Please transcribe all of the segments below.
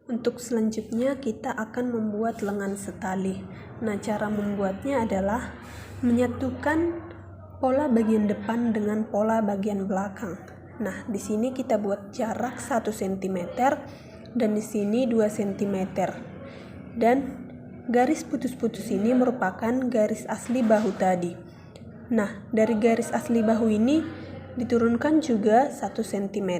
Untuk selanjutnya kita akan membuat lengan setali. Nah, cara membuatnya adalah menyatukan pola bagian depan dengan pola bagian belakang. Nah, di sini kita buat jarak 1 cm dan di sini 2 cm. Dan garis putus-putus ini merupakan garis asli bahu tadi. Nah, dari garis asli bahu ini diturunkan juga 1 cm.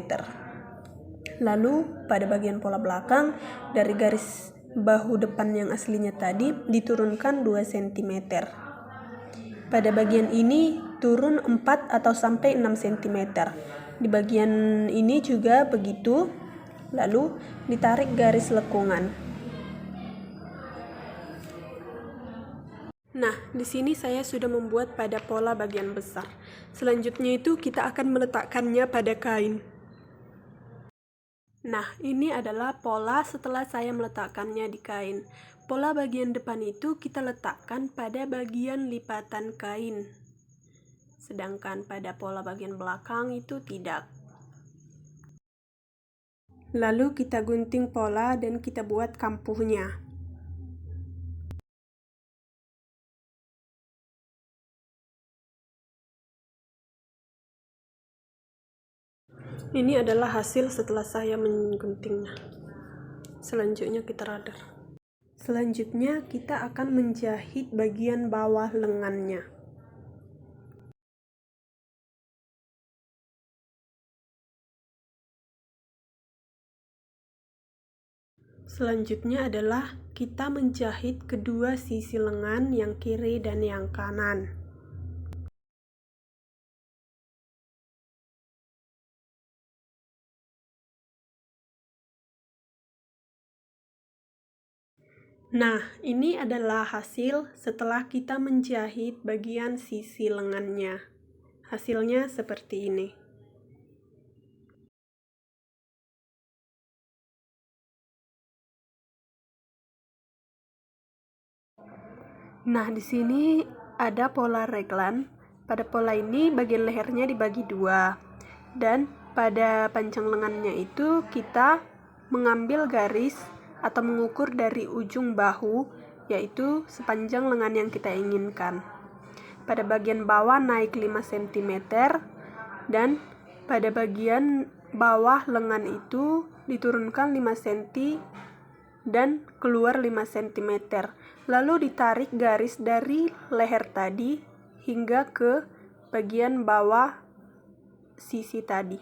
Lalu pada bagian pola belakang dari garis bahu depan yang aslinya tadi diturunkan 2 cm. Pada bagian ini turun 4 atau sampai 6 cm. Di bagian ini juga begitu. Lalu ditarik garis lekungan. Nah, di sini saya sudah membuat pada pola bagian besar. Selanjutnya itu kita akan meletakkannya pada kain. Nah, ini adalah pola setelah saya meletakkannya di kain. Pola bagian depan itu kita letakkan pada bagian lipatan kain. Sedangkan pada pola bagian belakang itu tidak. Lalu kita gunting pola dan kita buat kampuhnya. Ini adalah hasil setelah saya mengguntingnya. Selanjutnya kita radar. Selanjutnya kita akan menjahit bagian bawah lengannya. Selanjutnya adalah kita menjahit kedua sisi lengan yang kiri dan yang kanan. Nah, ini adalah hasil setelah kita menjahit bagian sisi lengannya. Hasilnya seperti ini. Nah, di sini ada pola raglan. Pada pola ini bagian lehernya dibagi dua. Dan pada panjang lengannya itu kita mengambil garis atau mengukur dari ujung bahu, yaitu sepanjang lengan yang kita inginkan. Pada bagian bawah naik 5 cm dan pada bagian bawah lengan itu diturunkan 5 cm dan keluar 5 cm. Lalu ditarik garis dari leher tadi hingga ke bagian bawah sisi tadi.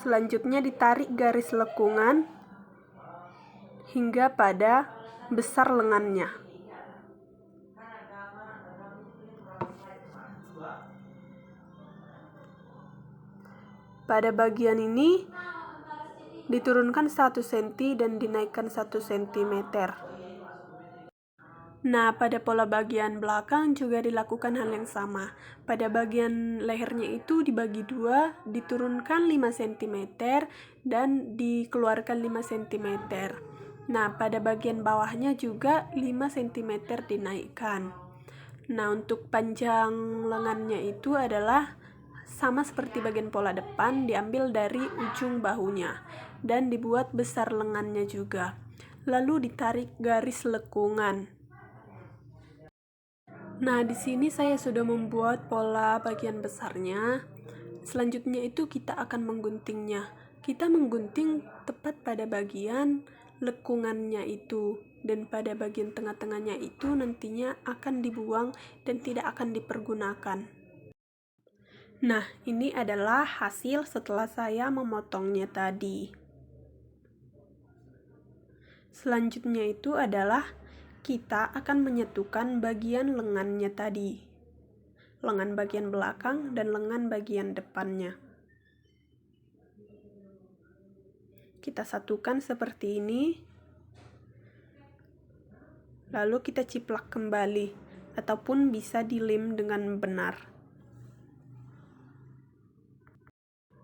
Selanjutnya ditarik garis lekungan hingga pada besar lengannya. Pada bagian ini diturunkan 1 cm dan dinaikkan 1 cm. Nah, pada pola bagian belakang juga dilakukan hal yang sama. Pada bagian lehernya itu dibagi dua, diturunkan 5 cm dan dikeluarkan 5 cm. Nah, pada bagian bawahnya juga 5 cm dinaikkan. Nah, untuk panjang lengannya itu adalah sama seperti bagian pola depan, diambil dari ujung bahunya dan dibuat besar lengannya juga. Lalu ditarik garis lekungan. Nah, di sini saya sudah membuat pola bagian besarnya. Selanjutnya itu kita akan mengguntingnya. Kita menggunting tepat pada bagian lekungannya itu, dan pada bagian tengah-tengahnya itu nantinya akan dibuang dan tidak akan dipergunakan. Nah, ini adalah hasil setelah saya memotongnya tadi. Selanjutnya itu adalah kita akan menyatukan bagian lengannya tadi. Lengan bagian belakang dan lengan bagian depannya. Kita satukan seperti ini. Lalu kita ciplak kembali ataupun bisa dilem dengan benar.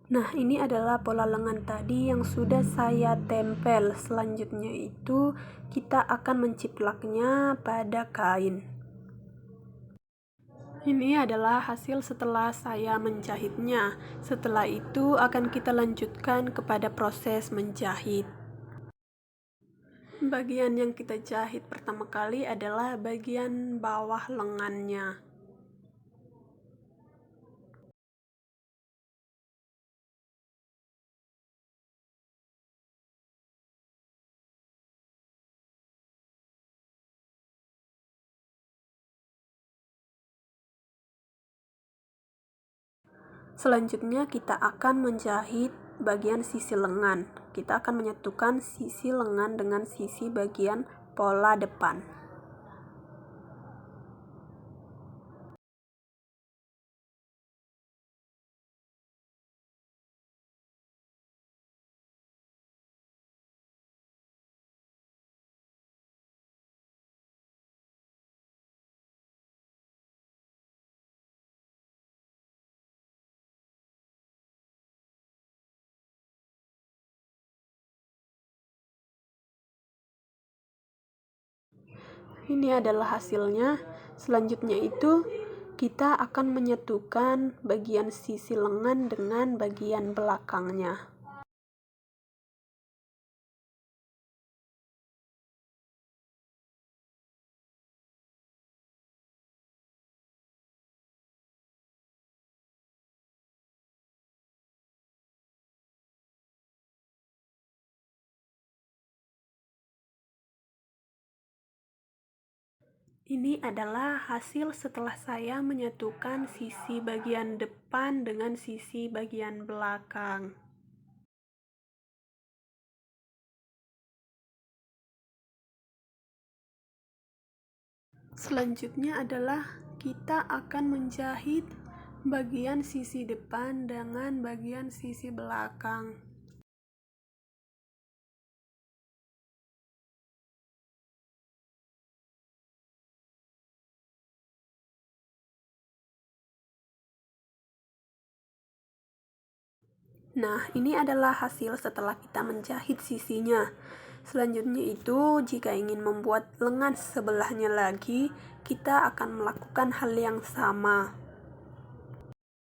Nah, ini adalah pola lengan tadi yang sudah saya tempel. Selanjutnya itu kita akan menciplaknya pada kain. Ini adalah hasil setelah saya menjahitnya. Setelah itu akan kita lanjutkan kepada proses menjahit. Bagian yang kita jahit pertama kali adalah bagian bawah lengannya. Selanjutnya kita akan menjahit bagian sisi lengan. Kita akan menyatukan sisi lengan dengan sisi bagian pola depan. Ini adalah hasilnya. Selanjutnya itu kita akan menyatukan bagian sisi lengan dengan bagian belakangnya. Ini adalah hasil setelah saya menyatukan sisi bagian depan dengan sisi bagian belakang. Selanjutnya adalah kita akan menjahit bagian sisi depan dengan bagian sisi belakang. Nah, ini adalah hasil setelah kita menjahit sisinya. Selanjutnya itu, jika ingin membuat lengan sebelahnya lagi, kita akan melakukan hal yang sama.